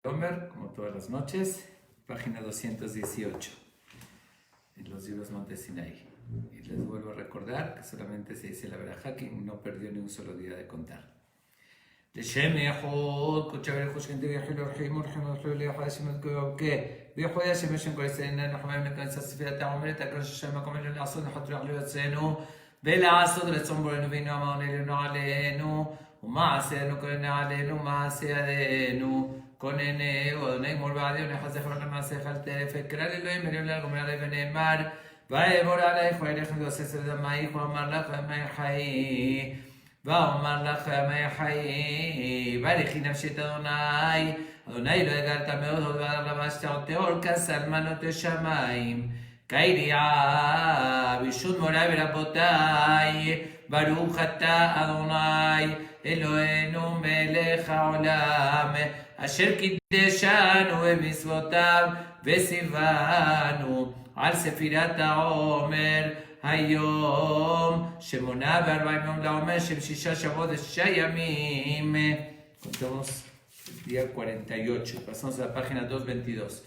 Omer, como todas las noches, página 218, en los libros Monte Sinai. Y les vuelvo a recordar que solamente se dice la verajá, que no perdió ni un solo día de contar. לשם יחוד, קודשא בריך הוא שכנתי ויחילו ורחים ורחים ורחילו ליחד השם ותקויוקה ויחוד השם השם כל ישראלנה נחמם לכנס הספירת העומרת הקרש השם מקום אלינו לעשות נחת רוח ליוצאנו ולעשות רצון בורנו ואינו אמרנו אלינו עלינו ומעשינו כוננה עלינו מעשי עלינו כוננהו אדוני גמור בעדי ונכנס זכר למעשיך אל טרף וקרא לאלוהים עליון לגומר עלי ונאמר ויאמר עלייך וילך לגוסס על דמייך ואמר לך ומי חיי ואומר לך ימי חיי, ברכי נפשי את אדוני, אדוני לא הגרת מאוד, ובעד לבשת אותה כסלמנות השמיים, כידיעה, בישוד מוריי ורבותיי, ברוך אתה אדוני, אלוהינו מלך העולם, אשר קידשנו במצוותיו וציוונו על ספירת העומר, היום שמונה ב40 יום לעומר של 6 שבועות ו6 ימים. Contamos el día 48, pasamos a la página 222.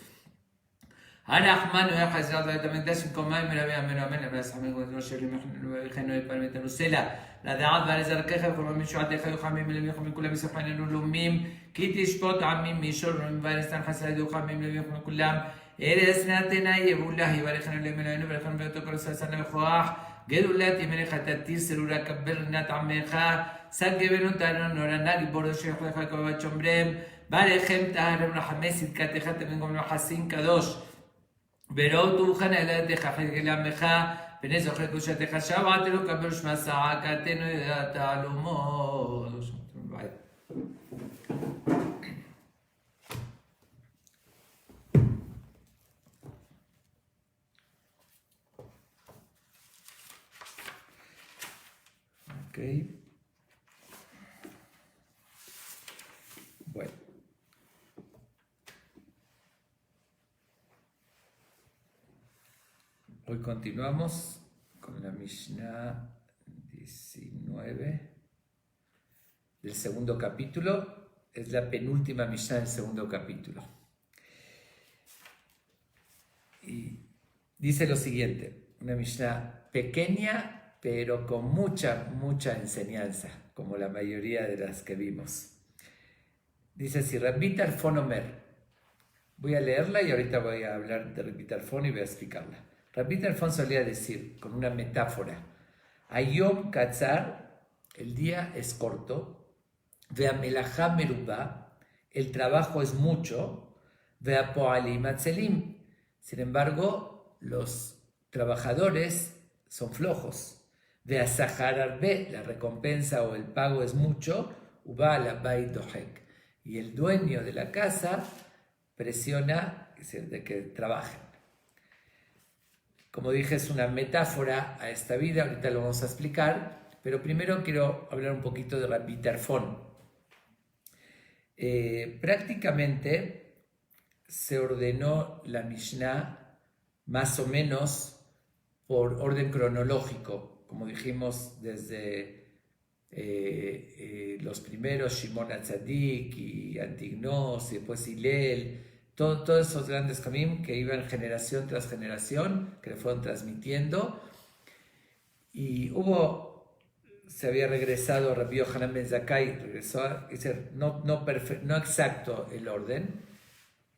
הרחמן הוא יחזרת ולתמיד דשם קומיים מלווה אמן אמן אמן אסחמים ודמו שלי מחנו יפרמתנו סלע לדעת ולזרקך וכל משועתך יוחמים מלוויך מכולם יספחננו לומים כי תשפוט עמים מישורם ולסתן חסד יוחמים מלוויך מכולם ארץ נתנה יבולה יברכנו למלאנו ולכנו באותו כל ססנה וכוח גדולתי מלך תתיר סרורה קבל נת עמך סגבנו תנו נורנה גיבור שיכול לך כבבת שומרם ברכם תהרם רחמי סדקתך תמנגום וחסין קדוש בראו תוכן אלתך חלקי לעמך פני זוכר קדושתך שבעתנו קבל שמע צעקתנו תעלומו. Okay. Bueno. Hoy continuamos con la Mishnah 19 del segundo capítulo. Es la penúltima Mishnah del segundo capítulo. Y dice lo siguiente, una Mishnah pequeña pero con mucha enseñanza, como la mayoría de las que vimos. Dice así, Rabbi Tarfon Omer. Voy a leerla y ahorita voy a hablar de Rabbi Tarfon y voy a explicarla. Rabbi Tarfon solía decir, con una metáfora, Ayom Katzar, el día es corto, Vea Melachá Merubá, el trabajo es mucho, Vea Poalim Atzelim, sin embargo, los trabajadores son flojos. Vea Sahar Arbe, la recompensa o el pago es mucho, Uba la Bait Dohek, y el dueño de la casa presiona de que trabajen. Como dije, es una metáfora a esta vida, ahorita lo vamos a explicar, pero primero quiero hablar un poquito de Rabbi Tarfon. Prácticamente se ordenó la Mishnah más o menos por orden cronológico, como dijimos desde los primeros Shimon HaTzadik y Antignos y después Hillel, todos esos grandes kamim que iban generación tras generación, que le fueron transmitiendo. Y se había regresado Rabbi Yohanan ben Zakkai, regresó, no exacto el orden,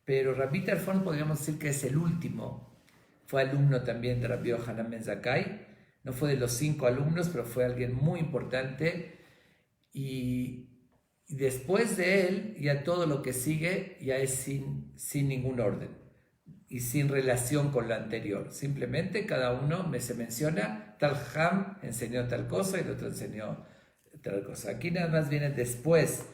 pero Rabbi Tarfon podríamos decir que es el último. Fue alumno también de Rabbi Yohanan ben Zakkai, no fue de los 5 alumnos, pero fue alguien muy importante. Y después de él, ya todo lo que sigue ya es sin ningún orden y sin relación con lo anterior. Simplemente cada uno se menciona, tal Ham enseñó tal cosa y el otro enseñó tal cosa. Aquí nada más viene después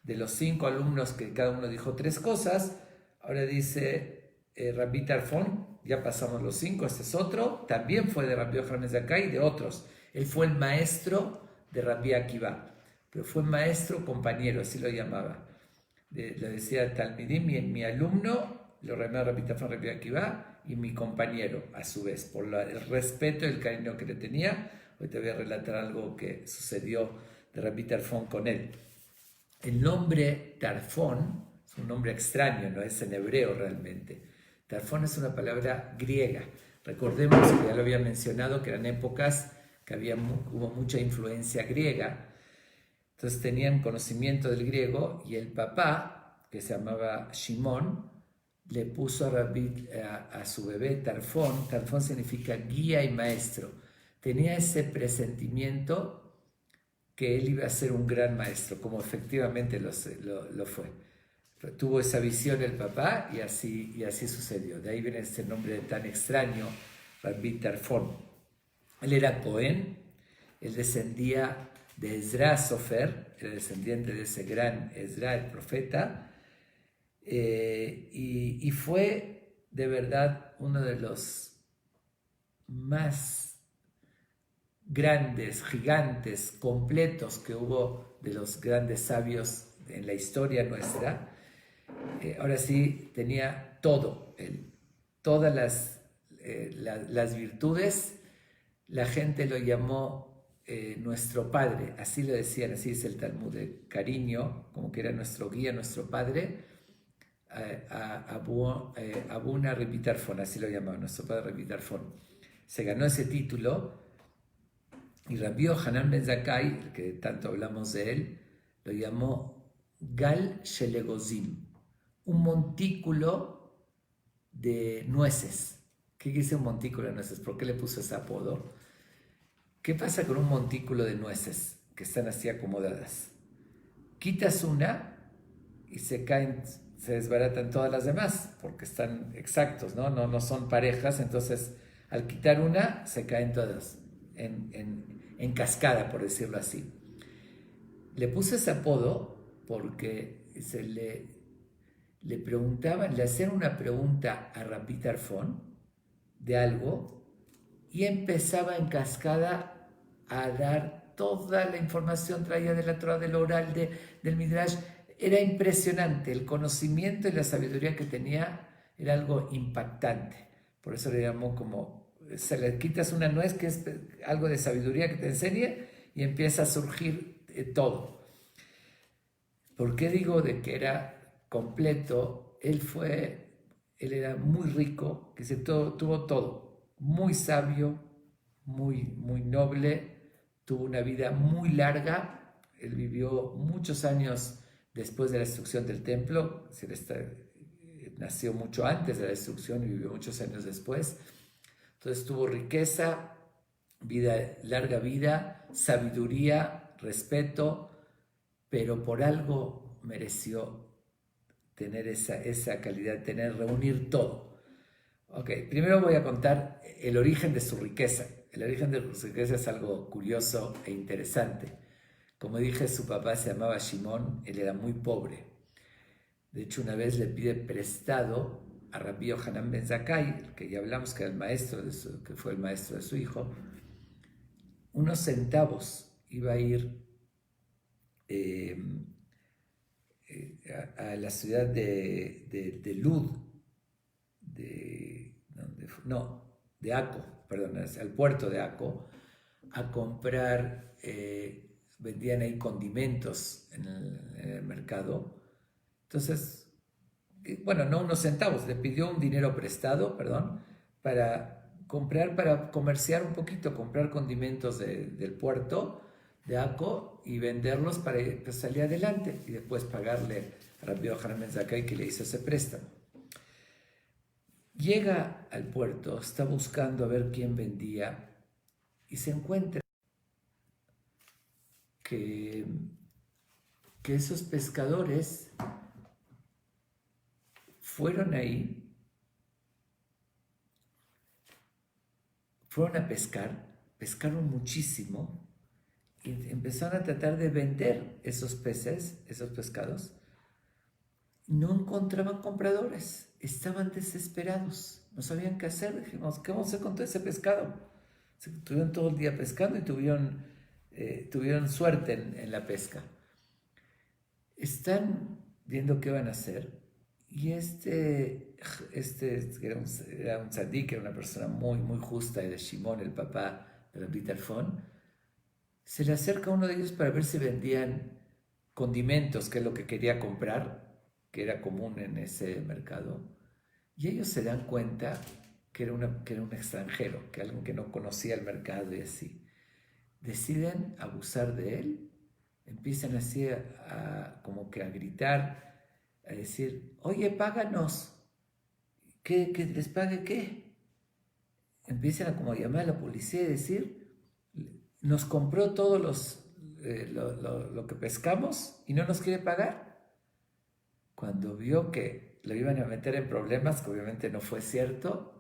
de los 5 alumnos que cada uno dijo 3 cosas. Ahora dice Rabbi Tarfon, ya pasamos los 5, este es otro, también fue de Rabbi Yohanan ben Zakkai y de otros. Él fue el maestro de Rabbi Akiva, pero fue maestro compañero, así lo llamaba. Le decía Talmidim, mi alumno, lo llamaba Rabbi Tarfon, Rabbi Akiva, y mi compañero, a su vez, por el respeto y el cariño que le tenía. Hoy te voy a relatar algo que sucedió de Rabbi Tarfon con él. El nombre Tarfon es un nombre extraño, no es en hebreo realmente. Tarfón es una palabra griega. Recordemos que ya lo había mencionado, que eran épocas que hubo mucha influencia griega. Entonces tenían conocimiento del griego y el papá, que se llamaba Shimón, le puso a su bebé Tarfón. Tarfón significa guía y maestro. Tenía ese presentimiento que él iba a ser un gran maestro, como efectivamente lo fue. Tuvo esa visión el papá y así sucedió. De ahí viene este nombre tan extraño, Rabbi Tarfón. Él era Cohen, él descendía de Ezra Sofer, era descendiente de ese gran Ezra, el profeta, y fue de verdad uno de los más grandes, gigantes, completos que hubo de los grandes sabios en la historia nuestra. Ahora sí, tenía todo, todas las virtudes. La gente lo llamó nuestro padre, así lo decían, así es el Talmud, de cariño, como que era nuestro guía, nuestro padre. Abuna Rabbi Tarfón, así lo llamaban, nuestro padre Rabbi Tarfón. Se ganó ese título y Rabbi Yohanan ben Zakkai, el que tanto hablamos de él, lo llamó Gal Shelegozim, un montículo de nueces. ¿Qué dice un montículo de nueces? ¿Por qué le puso ese apodo? ¿Qué pasa con un montículo de nueces que están así acomodadas? Quitas una y se caen, se desbaratan todas las demás porque están exactos, no son parejas. Entonces, al quitar una, se caen todas en cascada, por decirlo así. Le puse ese apodo porque le preguntaban, le hacían una pregunta a Rabbi Tarfón de algo y empezaba en cascada a dar toda la información traída de la Torah, del oral, del Midrash. Era impresionante, el conocimiento y la sabiduría que tenía era algo impactante. Por eso le llamó como, se le quitas una nuez que es algo de sabiduría que te enseña y empieza a surgir todo. ¿Por qué digo de que era completo? Él era muy rico, que tuvo todo, muy sabio, muy noble, tuvo una vida muy larga. Él vivió muchos años después de la destrucción del templo, nació mucho antes de la destrucción y vivió muchos años después. Entonces tuvo riqueza, larga vida, sabiduría, respeto, pero por algo mereció tener esa calidad, reunir todo. Ok, primero voy a contar el origen de su riqueza. El origen de su riqueza es algo curioso e interesante. Como dije, su papá se llamaba Shimón, él era muy pobre. De hecho, una vez le pide prestado a Rabbi Yohanan ben Zakkai, que ya hablamos que era que fue el maestro de su hijo, unos centavos. Iba a ir a la ciudad de Lud, de Aco, perdón, al puerto de Aco, a comprar, vendían ahí condimentos en el mercado. Entonces, bueno, no unos centavos, le pidió un dinero prestado, perdón, para comerciar un poquito, comprar condimentos del puerto de Aco y venderlos para salir adelante y después pagarle a Rabbi Yohanan ben Zakkai que le hizo ese préstamo. Llega al puerto, está buscando a ver quién vendía y se encuentra que esos pescadores fueron ahí, fueron a pescar, pescaron muchísimo y empezaron a tratar de vender esos peces, esos pescados. No encontraban compradores, estaban desesperados, no sabían qué hacer. Dijimos, ¿qué vamos a hacer con todo ese pescado? Estuvieron todo el día pescando y tuvieron suerte en la pesca. Están viendo qué van a hacer y era un tzadik, era una persona muy justa, de Shimón, el papá de Rabbi Tarfón. Se le acerca a uno de ellos para ver si vendían condimentos, que es lo que quería comprar. que era común en ese mercado, y ellos se dan cuenta que era un extranjero, que alguien que no conocía el mercado y así. Deciden abusar de él, empiezan así como que a gritar, a decir, oye, páganos. ¿Que les pague qué? Empiezan a como llamar a la policía y decir, nos compró todos lo que pescamos y no nos quiere pagar. Cuando vio que lo iban a meter en problemas, que obviamente no fue cierto,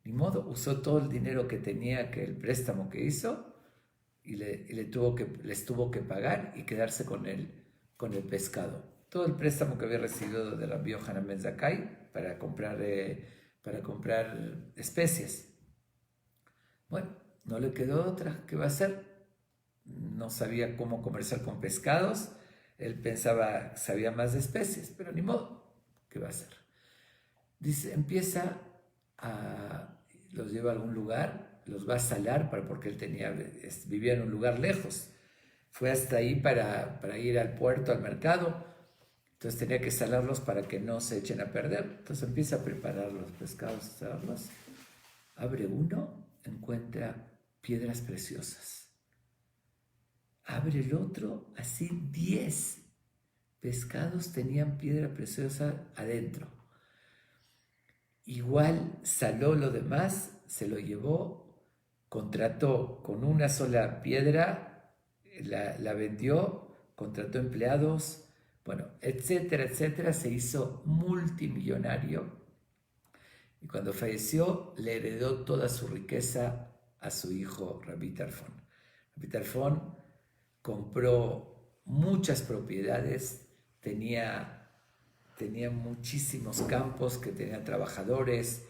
ni modo, usó todo el dinero que tenía, que el préstamo que hizo, y les tuvo que pagar y quedarse con el pescado. Todo el préstamo que había recibido de Rabbi Yohanan ben Zakkai para comprar especies. Bueno, no le quedó otra. ¿Qué va a hacer? No sabía cómo comerciar con pescados. Él pensaba que sabía más de especies, pero ni modo. ¿Qué va a hacer? Dice, los lleva a algún lugar, los va a salar porque él vivía en un lugar lejos. Fue hasta ahí para ir al puerto, al mercado. Entonces tenía que salarlos para que no se echen a perder. Entonces empieza a preparar los pescados, salarlos. Abre uno, encuentra piedras preciosas. Abre el otro, así 10 pescados tenían piedra preciosa adentro. Igual saló lo demás, se lo llevó, contrató con una sola piedra, la vendió, contrató empleados, bueno, etcétera, etcétera, se hizo multimillonario. Y cuando falleció, le heredó toda su riqueza a su hijo Rabbi Tarfon. Rabbi Tarfon compró muchas propiedades, tenía muchísimos campos, que tenía trabajadores,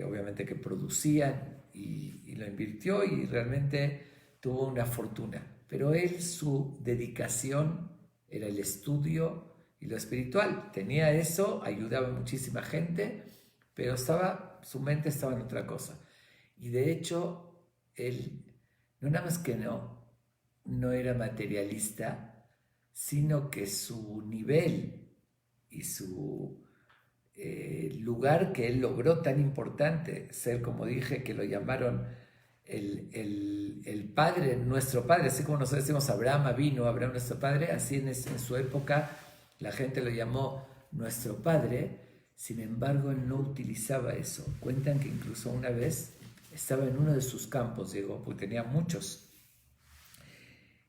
obviamente que producían, y lo invirtió y realmente tuvo una fortuna. Pero su dedicación era el estudio y lo espiritual. Tenía eso, ayudaba a muchísima gente, pero su mente estaba en otra cosa. Y de hecho, él no nada más que no era materialista, sino que su nivel y su lugar que él logró tan importante, ser, como dije, que lo llamaron el padre, nuestro padre, así como nosotros decimos Abraham vino, Abraham nuestro padre, así en su época la gente lo llamó nuestro padre. Sin embargo, él no utilizaba eso. Cuentan que incluso una vez estaba en uno de sus campos, llegó, porque tenía muchos,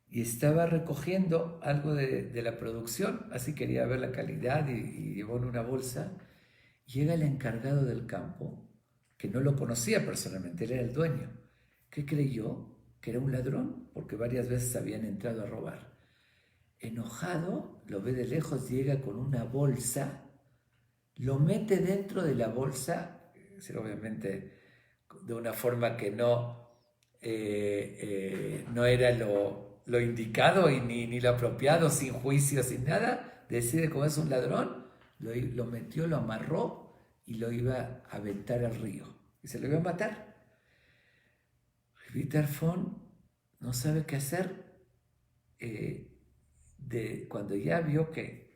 y estaba recogiendo algo de la producción, así quería ver la calidad y llevó en una bolsa. Llega el encargado del campo, que no lo conocía personalmente, él era el dueño, que creyó que era un ladrón, porque varias veces habían entrado a robar. Enojado, lo ve de lejos, llega con una bolsa, lo mete dentro de la bolsa, obviamente de una forma que no era lo indicado y ni lo apropiado, sin juicio, sin nada. Decide, como es un ladrón, lo metió, lo amarró y lo iba a aventar al río y se lo iba a matar. Rabbi Tarfon no sabe qué hacer. Cuando ya vio que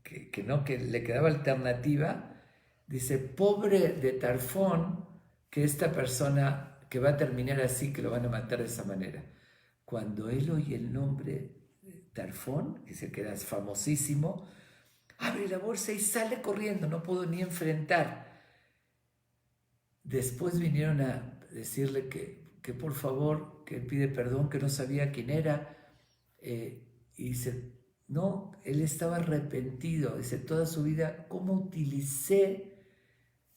le quedaba alternativa, dice, pobre de Tarfon, que esta persona que va a terminar así, que lo van a matar de esa manera. Cuando él oye el nombre Tarfon, que se queda famosísimo, abre la bolsa y sale corriendo, no pudo ni enfrentar. Después vinieron a decirle que por favor, que él pide perdón, que no sabía quién era, y dice, no, él estaba arrepentido, dice, toda su vida, ¿cómo utilicé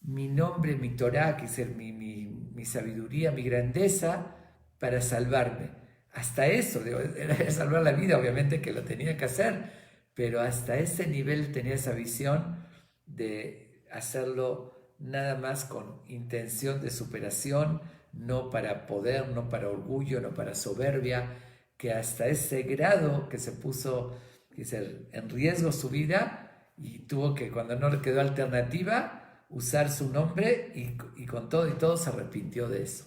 mi nombre, mi Torah, que es mi sabiduría, mi grandeza, para salvarme? Hasta eso, era salvar la vida, obviamente que lo tenía que hacer, pero hasta ese nivel tenía esa visión de hacerlo nada más con intención de superación, no para poder, no para orgullo, no para soberbia, que hasta ese grado que se puso en riesgo su vida y tuvo que, cuando no le quedó alternativa, usar su nombre y con todo y todo se arrepintió de eso.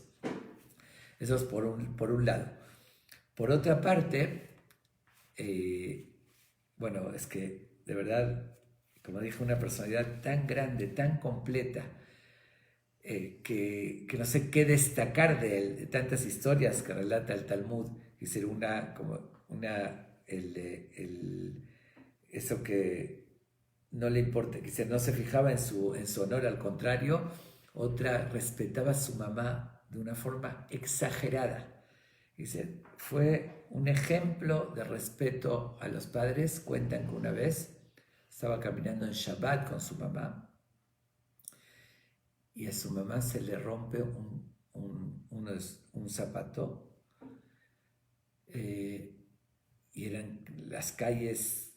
Eso es por un lado. Por otra parte, bueno, es que de verdad como dije, una personalidad tan grande, tan completa, que no sé qué destacar de él, de tantas historias que relata el Talmud. Dice eso que no le importa, que no se fijaba en su honor, al contrario, otra respetaba a su mamá de una forma exagerada. Dice, fue un ejemplo de respeto a los padres. Cuentan que una vez estaba caminando en Shabbat con su mamá y a su mamá se le rompe un zapato, y eran las calles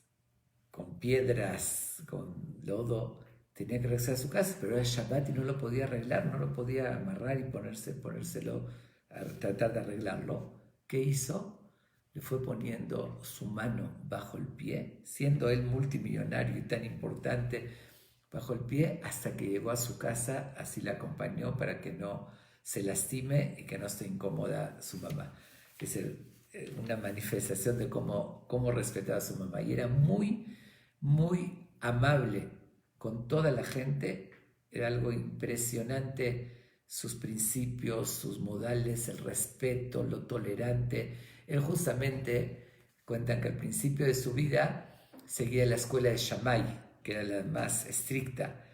con piedras, con lodo. Tenía que regresar a su casa, pero era Shabbat y no lo podía arreglar, no lo podía amarrar y ponérselo a tratar de arreglarlo. ¿Qué hizo? Le fue poniendo su mano bajo el pie, siendo él multimillonario y tan importante, bajo el pie, hasta que llegó a su casa. Así la acompañó para que no se lastime y que no esté incómoda su mamá. Es una manifestación de cómo respetaba a su mamá. Y era muy, muy amable con toda la gente. Era algo impresionante, sus principios, sus modales, el respeto, lo tolerante. Él justamente, cuentan que al principio de su vida seguía la escuela de Shammai, que era la más estricta,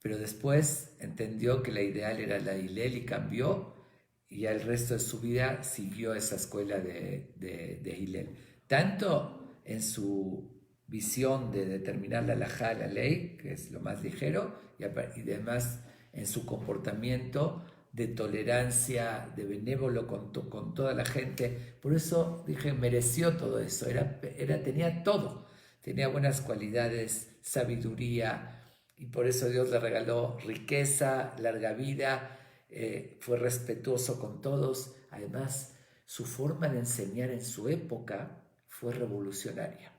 pero después entendió que la ideal era la de Hillel y cambió, y ya el resto de su vida siguió esa escuela de Hillel. Tanto en su visión de determinar la halajá, la ley, que es lo más ligero, y además en su comportamiento de tolerancia, de benévolo con toda la gente. Por eso dije, mereció todo eso, tenía todo, tenía buenas cualidades, sabiduría, y por eso Dios le regaló riqueza, larga vida. Fue respetuoso con todos. Además, su forma de enseñar en su época fue revolucionaria.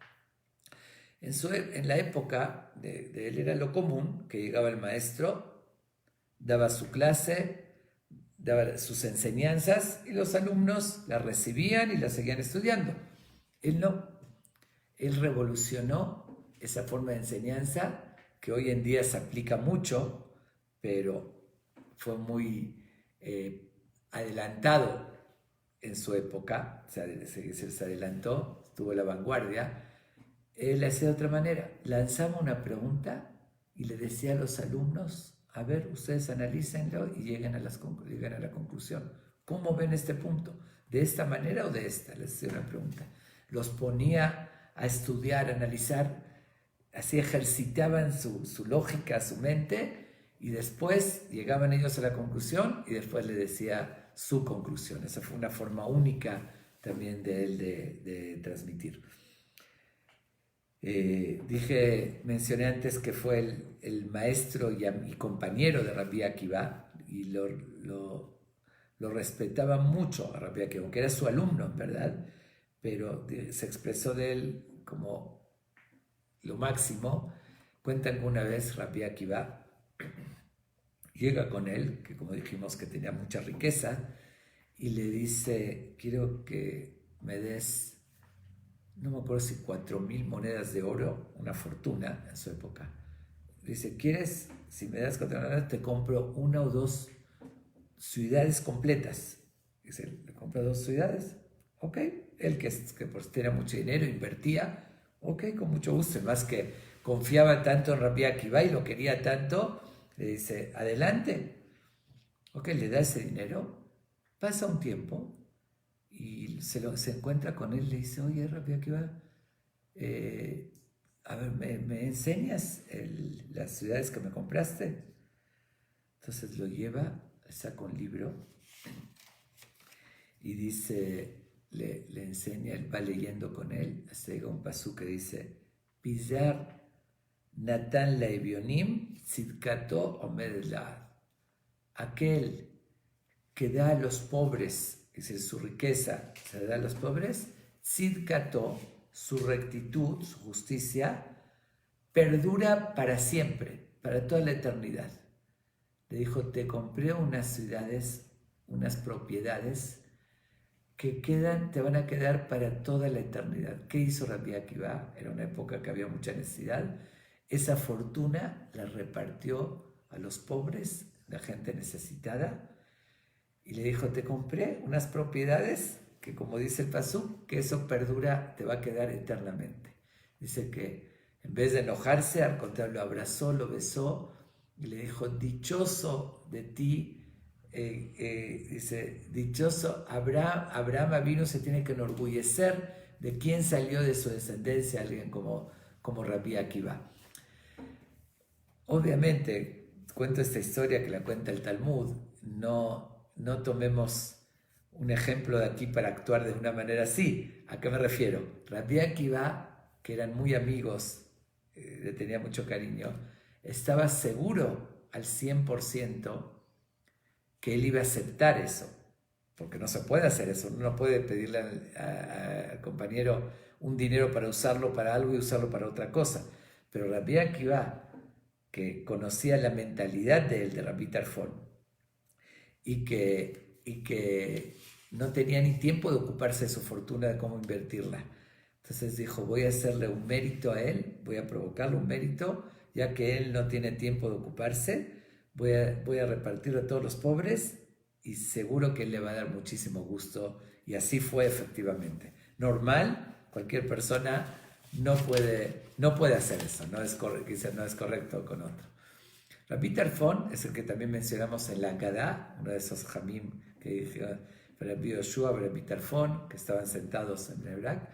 En la época de él era lo común que llegaba el maestro, daba su clase, daba sus enseñanzas y los alumnos las recibían y las seguían estudiando. Él no. Él revolucionó esa forma de enseñanza que hoy en día se aplica mucho, pero fue muy adelantado en su época. O sea, se adelantó, estuvo a la vanguardia. Él hacía de otra manera. Lanzaba una pregunta y le decía a los alumnos, a ver, ustedes analícenlo y lleguen a la conclusión. ¿Cómo ven este punto? ¿De esta manera o de esta? Les hacía una pregunta. Los ponía a estudiar, a analizar, así ejercitaban su lógica, su mente, y después llegaban ellos a la conclusión y después le decía su conclusión. Esa fue una forma única también de él de transmitir. Mencioné antes que fue el maestro y compañero de Rabbi Akiva, y lo respetaba mucho a Rabbi Akiva, aunque era su alumno en verdad, pero se expresó de él como lo máximo. Cuentan que una vez Rabbi Akiva llega con él, que como dijimos que tenía mucha riqueza, y le dice, quiero que me des, no me acuerdo si 4,000 monedas de oro, una fortuna en su época. Dice, ¿quieres? Si me das 4,000 monedas, te compro 1 o 2 ciudades completas. Dice, ¿le compro 2 ciudades? Ok. Él que pues tenía mucho dinero, invertía, ok, con mucho gusto. Más que confiaba tanto en Rabbi Akiva y lo quería tanto, le dice, adelante. Ok, le da ese dinero. Pasa un tiempo y se encuentra con él, le dice, oye, Rabbi Akiva, a ver, ¿me enseñas las ciudades que me compraste? Entonces lo lleva, saca un libro y dice, le enseña, él va leyendo con él, hasta llega un pasú que dice, Pizar Natan Laevionim Tzidkato Omed Laad. Aquel que da a los pobres, es decir, su riqueza se da a los pobres, Tzidkato, su rectitud, su justicia, perdura para siempre, para toda la eternidad. Le dijo, te compré unas ciudades, unas propiedades que te van a quedar para toda la eternidad. ¿Qué hizo Rabbi Akiva? Era una época que había mucha necesidad. esa fortuna la repartió a los pobres, la gente necesitada, y le dijo, te compré unas propiedades que, como dice el pasú, que eso perdura, te va a quedar eternamente. Dice que en vez de enojarse, al contrario, lo abrazó, lo besó y le dijo, dichoso de ti, dice, dichoso Abraham Avinu se tiene que enorgullecer de quién salió de su descendencia, alguien como Rabbi Akiva. Obviamente, cuento esta historia que la cuenta el Talmud, no tomemos un ejemplo de aquí para actuar de una manera así. ¿A qué me refiero? Rabbi Akiva, que eran muy amigos, le tenía mucho cariño, estaba seguro al 100% que él iba a aceptar eso, porque no se puede hacer eso, uno no puede pedirle al compañero un dinero para usarlo para algo y usarlo para otra cosa. Pero Rabbi Akiva, que conocía la mentalidad de él, de Rabbi Tarfón, y que no tenía ni tiempo de ocuparse de su fortuna, de cómo invertirla. Entonces dijo, voy a hacerle un mérito a él, voy a provocarle un mérito, ya que él no tiene tiempo de ocuparse, voy a repartirlo a todos los pobres y seguro que él le va a dar muchísimo gusto. Y así fue efectivamente. Normal, cualquier persona no puede hacer eso, no es correcto con otro. Rabbi Tarfón es el que también mencionamos en la Agadá, uno de esos jamim que dijo Rabbi Yoshua, Rabbi Tarfón, que estaban sentados en Nebrak.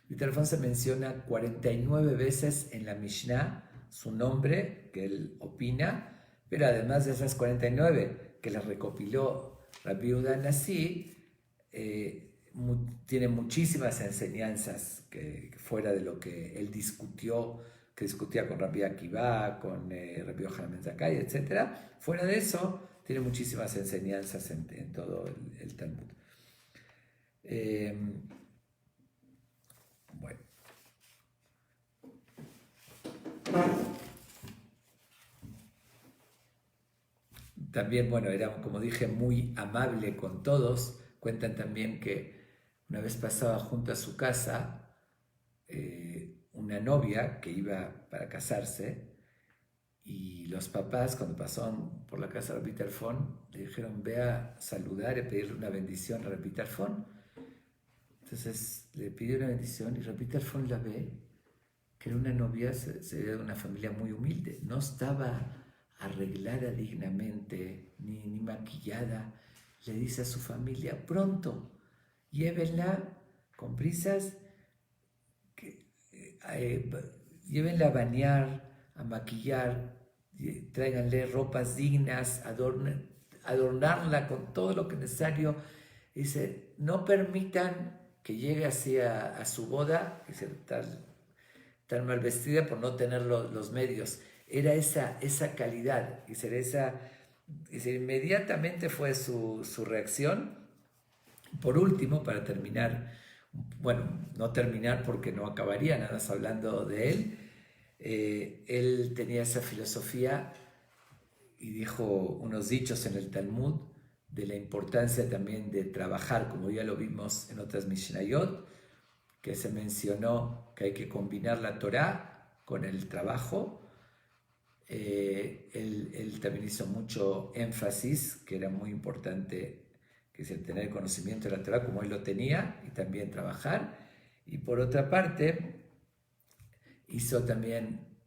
Rabbi Tarfón se menciona 49 veces en la Mishnah, su nombre, que él opina, pero además de esas 49 que las recopiló Rabbi Yehuda Nasi, tiene muchísimas enseñanzas que fuera de lo que él que discutía con Rabbi Akiva, con Rabbi Yohanan ben Zakkai, etc. Fuera de eso, tiene muchísimas enseñanzas en todo el Talmud. Bueno. También, bueno, era, como dije, muy amable con todos. Cuentan también que una vez pasaba junto a su casa una novia que iba para casarse, y los papás, cuando pasaron por la casa de Rabbi Tarfón, le dijeron, ve a saludar y pedirle una bendición a Rabbi Tarfón. Entonces le pidió una bendición y Rabbi Tarfón la ve, que era una novia, se veía de una familia muy humilde, no estaba arreglada dignamente, ni maquillada. Le dice a su familia, pronto, llévenla con prisas, llévenla a bañar, a maquillar, tráiganle ropas dignas, adornarla con todo lo que es necesario. Dice, no permitan que llegue así a su boda, dice, tan mal vestida por no tener los medios. Era esa calidad, dice, inmediatamente fue su reacción. Por último, para terminar, bueno, no terminar porque no acabaría nada más hablando de él, él tenía esa filosofía y dijo unos dichos en el Talmud de la importancia también de trabajar, como ya lo vimos en otras Mishnayot, que se mencionó que hay que combinar la Torá con el trabajo. Él también hizo mucho énfasis, que era muy importante, que es el tener conocimiento de la Torá como él lo tenía, y también trabajar. Y por otra parte, hizo también,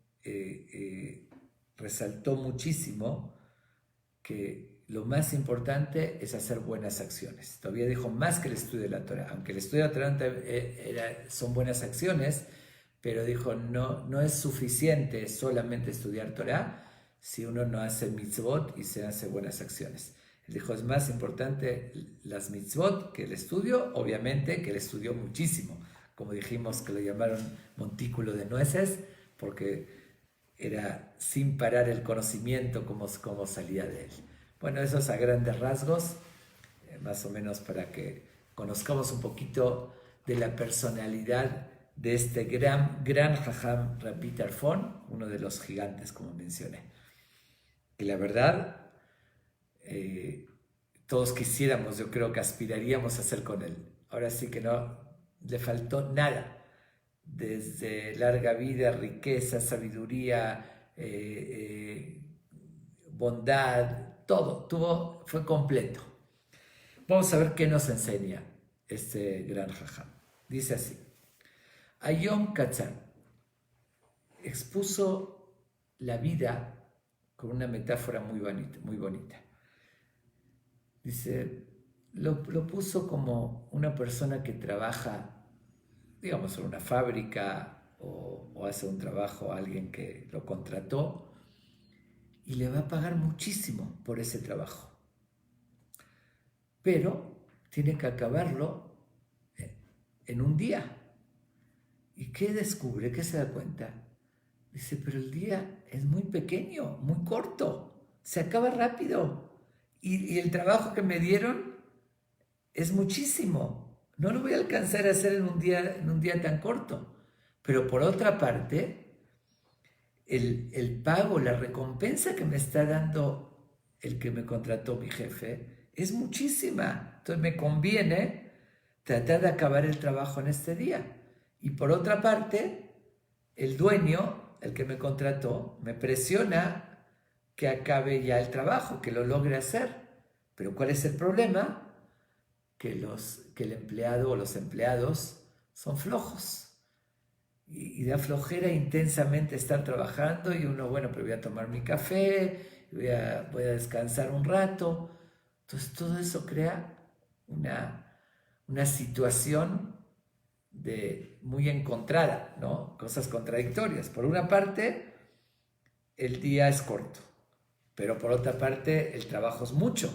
resaltó muchísimo que lo más importante es hacer buenas acciones. Todavía dijo más que el estudio de la Torá, aunque el estudio de la Torá son buenas acciones, pero dijo no es suficiente solamente estudiar Torá si uno no hace mitzvot y se hace buenas acciones. Él dijo, es más importante las mitzvot que el estudio, obviamente que él estudió muchísimo, como dijimos que lo llamaron montículo de nueces, porque era sin parar el conocimiento como salía de él. Bueno, eso es a grandes rasgos, más o menos para que conozcamos un poquito de la personalidad de este gran Jajam Rabbi Tarfón, uno de los gigantes, como mencioné. Que la verdad, todos quisiéramos, yo creo que aspiraríamos a ser con él. Ahora sí que no le faltó nada desde larga vida, riqueza, sabiduría, bondad, todo, fue completo. Vamos a ver qué nos enseña este gran jajam. Dice así: Ayom Katzar expuso la vida con una metáfora muy bonita, muy bonita. Dice, lo puso como una persona que trabaja, digamos, en una fábrica o hace un trabajo a alguien que lo contrató y le va a pagar muchísimo por ese trabajo. Pero tiene que acabarlo en un día. ¿Y qué descubre? ¿Qué se da cuenta? Dice, pero el día es muy pequeño, muy corto, se acaba rápido. Y el trabajo que me dieron es muchísimo. No lo voy a alcanzar a hacer en un día tan corto. Pero por otra parte, el pago, la recompensa que me está dando el que me contrató mi jefe es muchísima. Entonces me conviene tratar de acabar el trabajo en este día. Y por otra parte, el dueño, el que me contrató, me presiona que acabe ya el trabajo, que lo logre hacer. Pero ¿cuál es el problema? Que el empleado o los empleados son flojos. Y da flojera intensamente estar trabajando y uno, bueno, pero voy a tomar mi café, voy a descansar un rato. Entonces todo eso crea una situación muy encontrada, ¿no? Cosas contradictorias. Por una parte, el día es corto, pero por otra parte, el trabajo es mucho.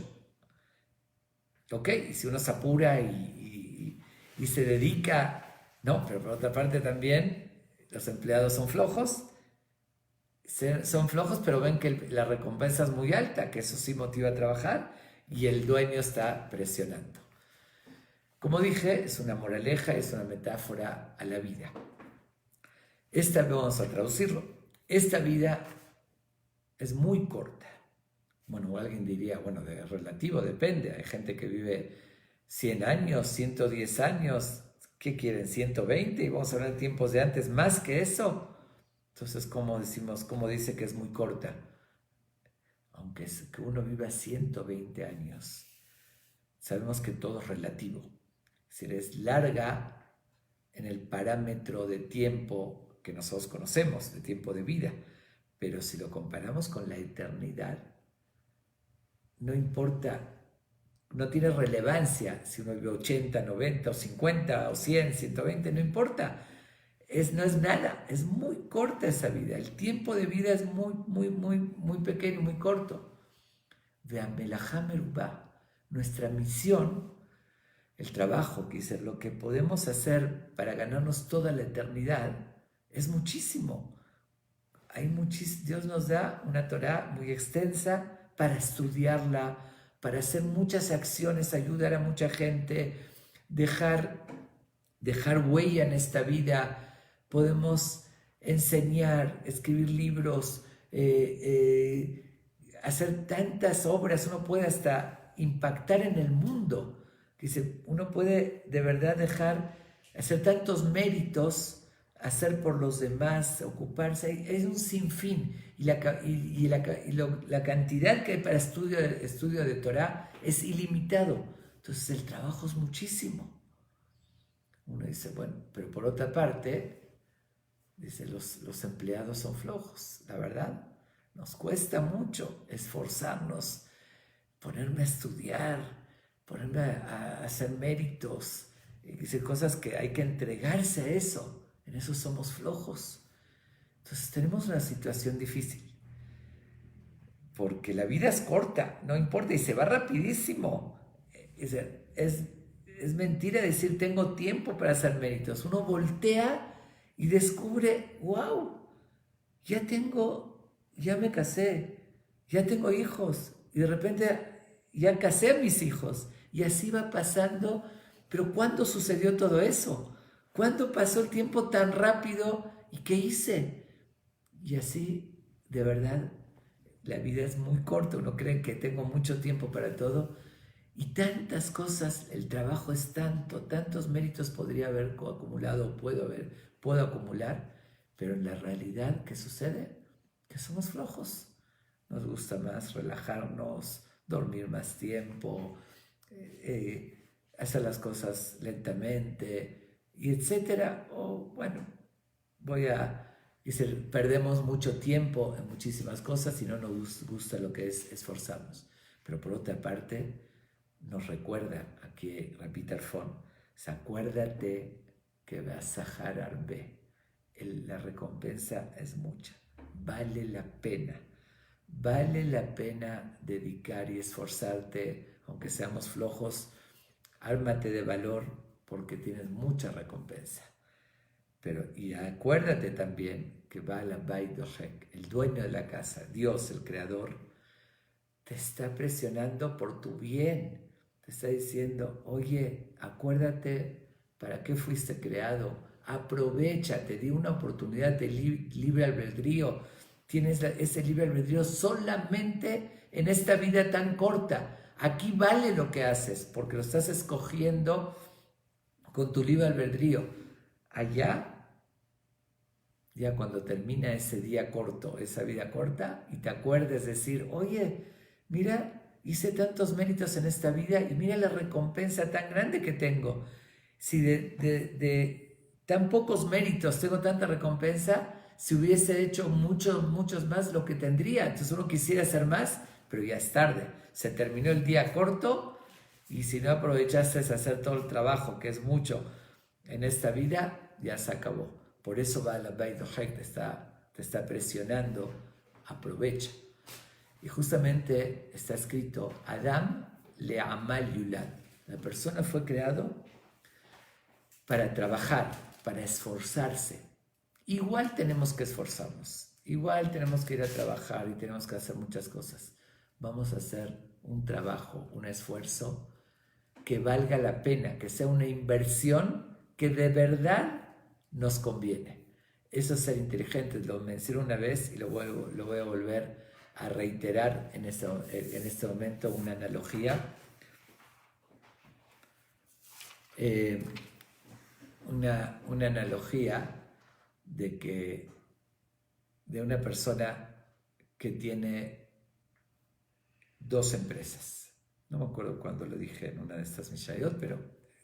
¿Ok? Y si uno se apura y se dedica, no, pero por otra parte también los empleados son flojos, pero ven que la recompensa es muy alta, que eso sí motiva a trabajar y el dueño está presionando. Como dije, es una moraleja, es una metáfora a la vida. Vamos a traducirlo. Esta vida es muy corta. Bueno, alguien diría, bueno, de relativo, depende. Hay gente que vive 100 años, 110 años. ¿Qué quieren? 120. Y vamos a hablar de tiempos de antes, más que eso. Entonces, ¿cómo dice que es muy corta? Aunque que uno viva 120 años, sabemos que todo es relativo. Es decir, es larga en el parámetro de tiempo que nosotros conocemos, de tiempo de vida. Pero si lo comparamos con la eternidad, no importa, no tiene relevancia si uno vive 80, 90 o 50 o 100, 120, no importa. No es nada, es muy corta esa vida. El tiempo de vida es muy pequeño, muy corto. Vean, nuestra misión, el trabajo, lo que podemos hacer para ganarnos toda la eternidad, es muchísimo. Dios nos da una Torá muy extensa para estudiarla, para hacer muchas acciones, ayudar a mucha gente, dejar huella en esta vida. Podemos enseñar, escribir libros, hacer tantas obras, uno puede hasta impactar en el mundo. Uno puede de verdad hacer tantos méritos, hacer por los demás, ocuparse, es un sinfín. Y la cantidad que hay para estudio de Torah es ilimitado. Entonces el trabajo es muchísimo. Uno dice, bueno, pero por otra parte, dice, los empleados son flojos, la verdad. Nos cuesta mucho esforzarnos, ponerme a estudiar, ponerme a hacer méritos, dice, cosas que hay que entregarse a eso. En eso somos flojos. Entonces tenemos una situación difícil. Porque la vida es corta, no importa, y se va rapidísimo. Es mentira decir tengo tiempo para hacer méritos. Uno voltea y descubre, wow, ya me casé, ya tengo hijos, y de repente ya casé a mis hijos. Y así va pasando. Pero ¿cuándo sucedió todo eso? ¿Cuándo pasó el tiempo tan rápido? ¿Y qué hice? Y así, de verdad, la vida es muy corta. Uno cree que tengo mucho tiempo para todo Y tantas cosas, el trabajo es tanto, tantos méritos podría haber acumulado, puedo acumular, pero en la realidad, ¿qué sucede? Que somos flojos. Nos gusta más relajarnos, dormir más tiempo, hacer las cosas lentamente, y etcétera. O bueno, perdemos mucho tiempo en muchísimas cosas y no nos gusta lo que es esforzarnos. Pero por otra parte, nos recuerda aquí Rabbi Tarfon, acuérdate que vas a Hararbe, la recompensa es mucha, vale la pena dedicar y esforzarte, aunque seamos flojos, ármate de valor porque tienes mucha recompensa. Y acuérdate también que Baal Habait Dohek, el dueño de la casa, Dios, el creador, te está presionando por tu bien. Te está diciendo, oye, acuérdate para qué fuiste creado, aprovecha, te di una oportunidad de libre albedrío. Tienes ese libre albedrío solamente en esta vida tan corta. Aquí vale lo que haces porque lo estás escogiendo con tu libre albedrío. Allá, ya cuando termina ese día corto, esa vida corta, y te acuerdes decir, oye, mira, hice tantos méritos en esta vida y mira la recompensa tan grande que tengo. Si de tan pocos méritos tengo tanta recompensa, si hubiese hecho muchos más lo que tendría. Entonces uno quisiera hacer más, pero ya es tarde. Se terminó el día corto y si no aprovechaste a hacer todo el trabajo, que es mucho en esta vida, ya se acabó. Por eso Baal Habait Dohek te está presionando, aprovecha. Y justamente está escrito, Adam le amal yulad. La persona fue creado para trabajar, para esforzarse. Igual tenemos que esforzarnos, igual tenemos que ir a trabajar y tenemos que hacer muchas cosas. Vamos a hacer un trabajo, un esfuerzo que valga la pena, que sea una inversión que de verdad nos conviene. Eso es ser inteligentes. Lo mencioné una vez y lo voy a volver a reiterar en este momento una analogía. Una analogía de una persona que tiene dos empresas. No me acuerdo cuándo lo dije en una de estas Mishayot, pero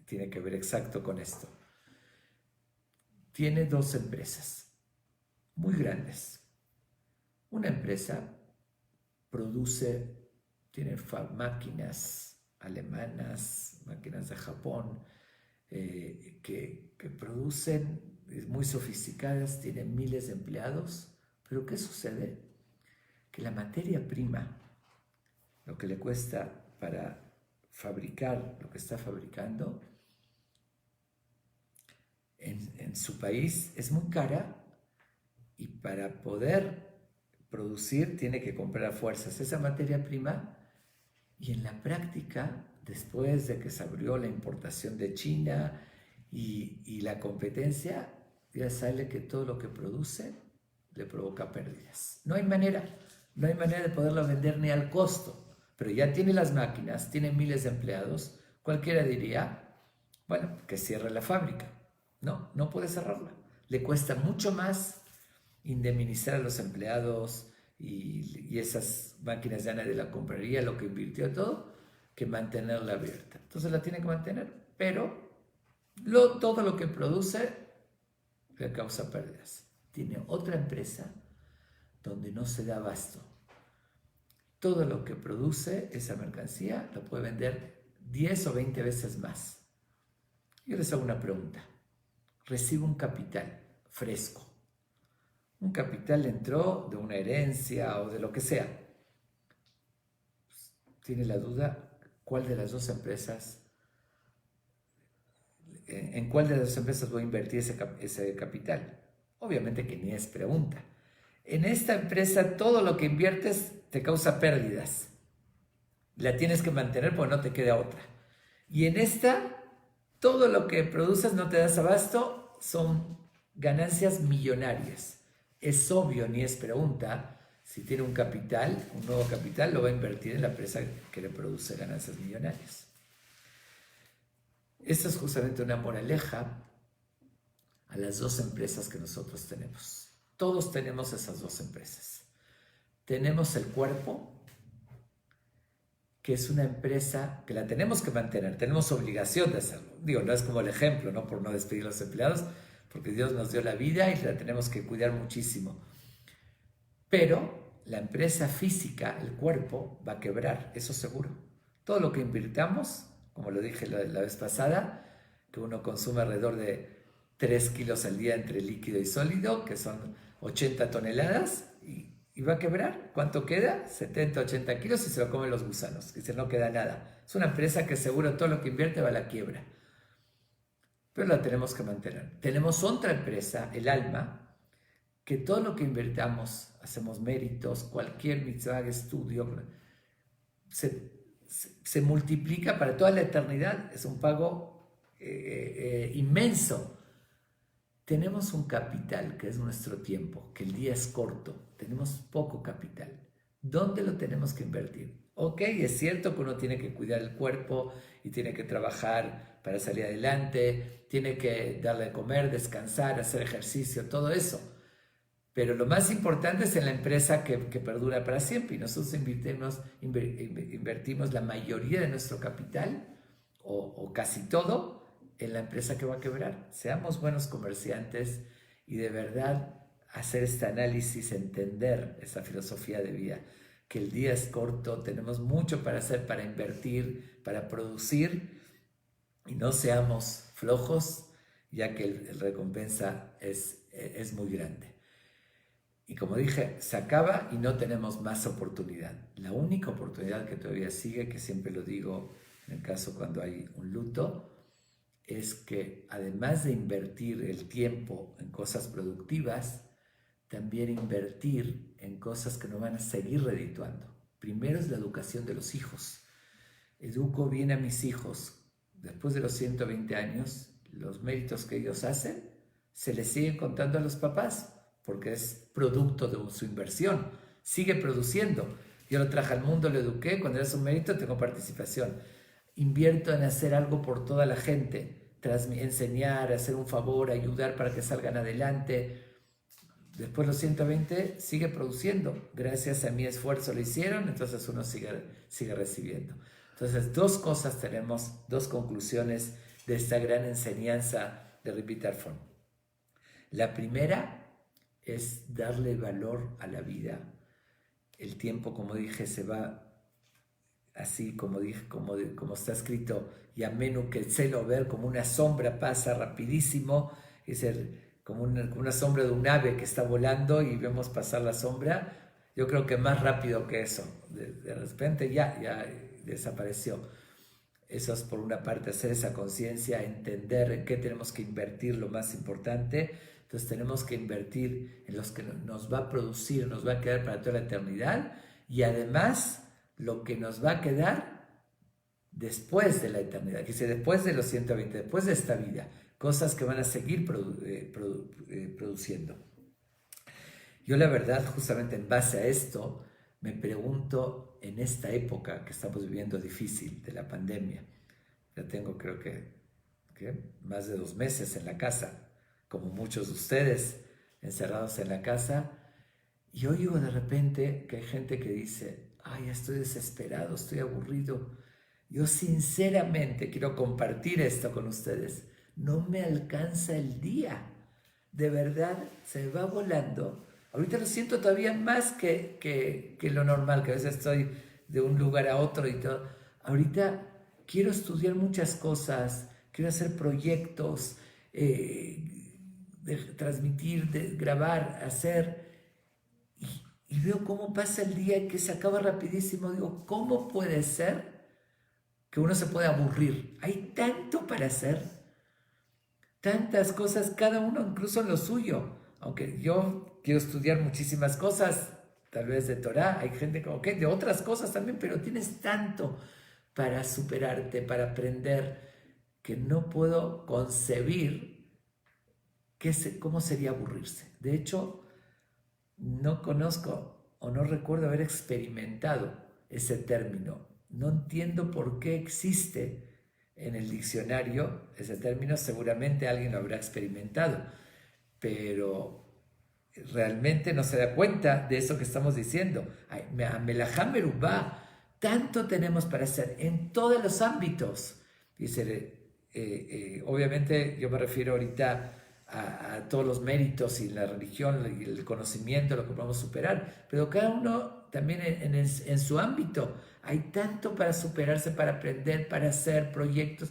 tiene que ver exacto con esto. Tiene dos empresas muy grandes. Una empresa tiene máquinas alemanas, máquinas de Japón, que producen, muy sofisticadas, tienen miles de empleados, pero ¿qué sucede? Que la materia prima, lo que le cuesta para fabricar lo que está fabricando, en su país es muy cara y para poder producir tiene que comprar a fuerzas esa materia prima y en la práctica, después de que se abrió la importación de China y la competencia, ya sale que todo lo que produce le provoca pérdidas. No hay manera de poderlo vender ni al costo, pero ya tiene las máquinas, tiene miles de empleados, cualquiera diría, bueno, que cierre la fábrica. No puede cerrarla. Le cuesta mucho más indemnizar a los empleados y esas máquinas ya nadie la compraría, lo que invirtió todo, que mantenerla abierta. Entonces la tiene que mantener, pero todo lo que produce le causa pérdidas. Tiene otra empresa donde no se da abasto. Todo lo que produce esa mercancía lo puede vender 10 o 20 veces más. Yo les hago una pregunta. Recibe un capital fresco. Un capital entró de una herencia o de lo que sea. Tiene la duda cuál de las dos empresas, en cuál de las dos empresas voy a invertir ese capital. Obviamente que ni es pregunta. En esta empresa todo lo que inviertes te causa pérdidas. La tienes que mantener porque no te queda otra. Y en esta, todo lo que produces no te das abasto, son ganancias millonarias. Es obvio, ni es pregunta, Si tiene un nuevo capital, lo va a invertir en la empresa que le produce ganancias millonarias. Esta es justamente una moraleja a las dos empresas que nosotros tenemos. Todos tenemos esas dos empresas. Tenemos el cuerpo, que es una empresa que la tenemos que mantener, tenemos obligación de hacerlo. Digo, no es como el ejemplo, ¿no? Por no despedir a los empleados, porque Dios nos dio la vida y la tenemos que cuidar muchísimo. Pero la empresa física, el cuerpo, va a quebrar, eso seguro. Todo lo que invirtamos, como lo dije la vez pasada, que uno consume alrededor de 3 kilos al día entre líquido y sólido, que son 80 toneladas, y va a quebrar. ¿Cuánto queda? 70, 80 kilos y se lo comen los gusanos, que no queda nada. Es una empresa que seguro todo lo que invierte va a la quiebra. Pero la tenemos que mantener. Tenemos otra empresa, el alma, que todo lo que invertamos, hacemos méritos, cualquier mitzvah, estudio, se multiplica para toda la eternidad. Es un pago inmenso. Tenemos un capital que es nuestro tiempo, que el día es corto, tenemos poco capital. ¿Dónde lo tenemos que invertir? Ok, es cierto que uno tiene que cuidar el cuerpo y tiene que trabajar para salir adelante, tiene que darle de comer, descansar, hacer ejercicio, todo eso. Pero lo más importante es en la empresa que perdura para siempre, y nosotros invertimos la mayoría de nuestro capital, o casi todo, en la empresa que va a quebrar. Seamos buenos comerciantes y de verdad hacer este análisis, entender esa filosofía de vida, que el día es corto, tenemos mucho para hacer, para invertir, para producir, y no seamos flojos, ya que el recompensa es muy grande. Y como dije, se acaba y no tenemos más oportunidad. La única oportunidad que todavía sigue, que siempre lo digo en el caso cuando hay un luto, es que además de invertir el tiempo en cosas productivas, también invertir en cosas que nos van a seguir redituando. Primero es la educación de los hijos. Educo bien a mis hijos. Después de los 120 años, los méritos que ellos hacen se les siguen contando a los papás, porque es producto de su inversión. Sigue produciendo. Yo lo traje al mundo, lo eduqué, cuando era un mérito tengo participación. Invierto en hacer algo por toda la gente, enseñar, hacer un favor, ayudar para que salgan adelante. Después los 120 sigue produciendo. Gracias a mi esfuerzo lo hicieron, entonces uno sigue recibiendo. Entonces, dos cosas tenemos, dos conclusiones de esta gran enseñanza de Rabbi Tarfon. La primera es darle valor a la vida. El tiempo, como dije, se va así como está escrito, Yamenu que lo ver, como una sombra pasa rapidísimo, es como una sombra de un ave que está volando y vemos pasar la sombra. Yo creo que más rápido que eso, de repente ya desapareció. Eso es por una parte, hacer esa conciencia, entender en qué tenemos que invertir, lo más importante. Entonces tenemos que invertir en los que nos va a producir, nos va a quedar para toda la eternidad, y además lo que nos va a quedar después de la eternidad, que es después de los 120, después de esta vida, cosas que van a seguir produciendo. Yo la verdad, justamente en base a esto, me pregunto, en esta época que estamos viviendo difícil de la pandemia, ya tengo creo que más de 2 meses en la casa, como muchos de ustedes encerrados en la casa, y oigo de repente que hay gente que dice, ay, estoy desesperado, estoy aburrido. Yo sinceramente quiero compartir esto con ustedes. No me alcanza el día. De verdad, se va volando. Ahorita lo siento todavía más que lo normal, que a veces estoy de un lugar a otro y todo. Ahorita quiero estudiar muchas cosas, quiero hacer proyectos, de transmitir, de grabar, hacer. Y veo cómo pasa el día y que se acaba rapidísimo. Digo, ¿cómo puede ser que uno se pueda aburrir? Hay tanto para hacer, tantas cosas, cada uno incluso en lo suyo. Aunque yo quiero estudiar muchísimas cosas, tal vez de Torah, hay gente como que de otras cosas también, pero tienes tanto para superarte, para aprender, que no puedo concebir cómo sería aburrirse. De hecho, no conozco o no recuerdo haber experimentado ese término. No entiendo por qué existe en el diccionario ese término. Seguramente alguien lo habrá experimentado, pero realmente no se da cuenta de eso que estamos diciendo. Melajá merubá, tanto tenemos para hacer en todos los ámbitos. Dice, obviamente yo me refiero ahorita a todos los méritos y la religión y el conocimiento, lo que podemos superar, pero cada uno también en su ámbito. Hay tanto para superarse, para aprender, para hacer proyectos,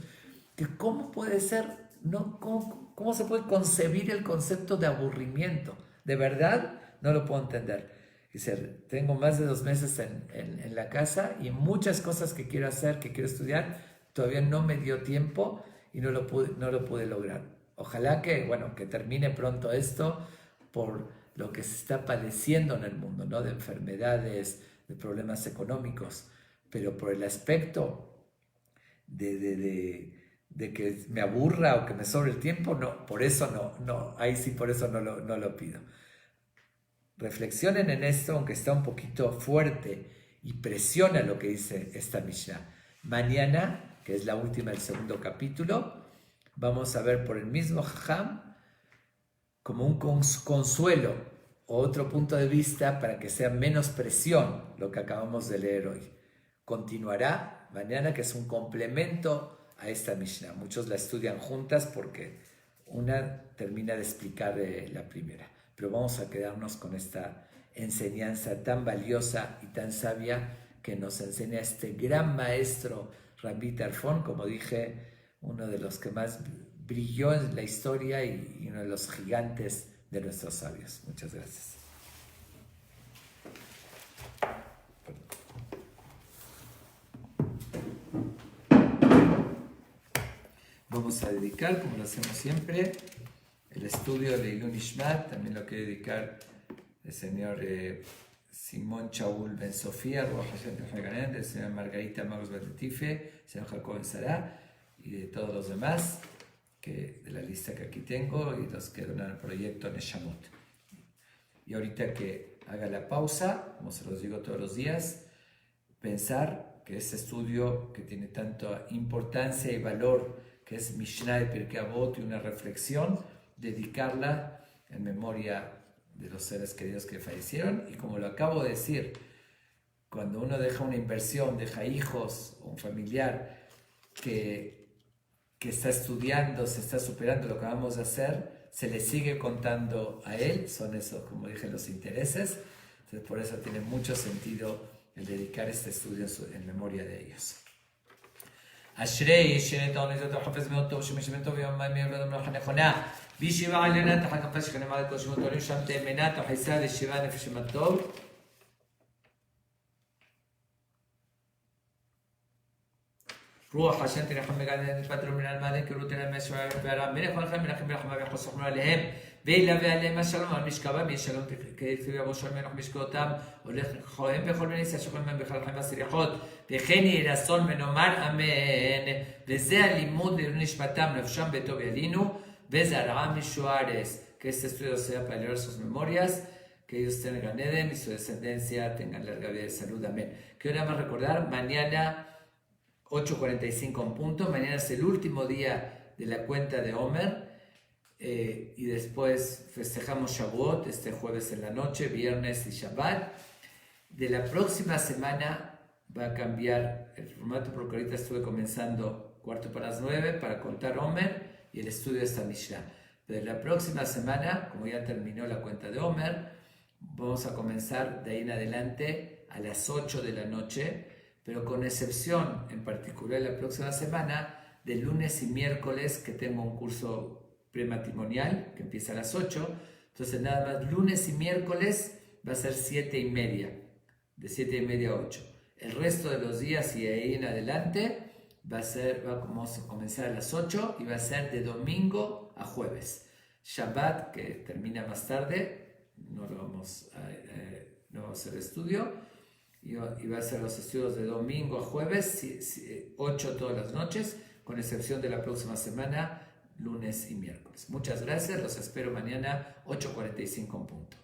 que ¿cómo puede ser? No, ¿cómo se puede concebir el concepto de aburrimiento? De verdad, no lo puedo entender. Dice, tengo más de 2 meses en la casa y muchas cosas que quiero hacer, que quiero estudiar, todavía no me dio tiempo y no lo pude lograr. Ojalá que termine pronto esto por lo que se está padeciendo en el mundo, ¿no? De enfermedades, de problemas económicos, pero por el aspecto de que me aburra o que me sobre el tiempo, no, por eso no, ahí sí, por eso no lo pido. Reflexionen en esto, aunque está un poquito fuerte y presiona lo que dice esta Mishnah. Mañana, que es la última del segundo capítulo, vamos a ver por el mismo Jajam como un consuelo o otro punto de vista para que sea menos presión lo que acabamos de leer hoy. Continuará mañana, que es un complemento a esta Mishnah. Muchos la estudian juntas porque una termina de explicar la primera. Pero vamos a quedarnos con esta enseñanza tan valiosa y tan sabia que nos enseña este gran maestro Rabbi Tarfon, como dije, uno de los que más brilló en la historia y uno de los gigantes de nuestros sabios. Muchas gracias. Vamos a dedicar, como lo hacemos siempre, el estudio de Ilun Ishmat. También lo quiere dedicar el señor Simón Chaul Ben Sofía, el señor Margarita Magos Batetife, el señor Jacob Sará y de todos los demás de la lista que aquí tengo y los que donan al proyecto Neshamot. Y ahorita que haga la pausa, como se los digo todos los días, pensar que este estudio que tiene tanta importancia y valor, que es Mishnah de Pirkei Avot y una reflexión, dedicarla en memoria de los seres queridos que fallecieron. Y como lo acabo de decir, cuando uno deja una inversión, deja hijos o un familiar que está estudiando, se está superando lo que vamos a hacer, se le sigue contando a él, son esos, como dije, los intereses. Entonces por eso tiene mucho sentido el dedicar este estudio en memoria de ellos. אשרי שנתן לזאת החפץ מאוד טוב שמשמש טוב יום מים במלאכה נכונה בישיבה עליונה תחת כנפה שכנמה על כל שמות עולים שם תאמנה תחסה לשיבה נפש טוב רוח השם תנחם בגן נתפטרו מן אלמדים כרותן על משמע והרם מלך ולכם מלכים מלחמה ויחסוכנו עליהם וילווה עליהם השלום על משכבה משלום כתבי יבוא שלום מלך משכבותם הולך לכוחם בכל מיני ששוכם מהם בכלל חיים בסריחות וכן יהי רצון ונאמר אמן וזה הלימוד לעילוי נשמתם נפשם בטוב ילינו וזרעם משוערס que este estudio sea para elevar sus memorias, que ellos tengan Gan Eden y su descendencia tengan larga vida y salud, amén. Que ahora vamos a recordar, mañana 8:45 en punto, mañana es el último día de la cuenta de Omer y después festejamos Shavuot, este jueves en la noche, viernes y Shabbat. De la próxima semana va a cambiar el formato porque ahorita estuve comenzando 8:45 para contar Omer y el estudio de esta Mishnah. Pero la próxima semana, como ya terminó la cuenta de Omer, vamos a comenzar de ahí en adelante a las 8 de la noche, pero con excepción, en particular la próxima semana, de lunes y miércoles, que tengo un curso prematrimonial que empieza a las 8, entonces nada más lunes y miércoles va a ser 7:30, de 7:30 a 8. El resto de los días y de ahí en adelante vamos a comenzar a las 8 y va a ser de domingo a jueves. Shabbat, que termina más tarde, no vamos a hacer estudio, y va a ser los estudios de domingo a jueves, 8 todas las noches, con excepción de la próxima semana, lunes y miércoles. Muchas gracias, los espero mañana 8:45 en punto.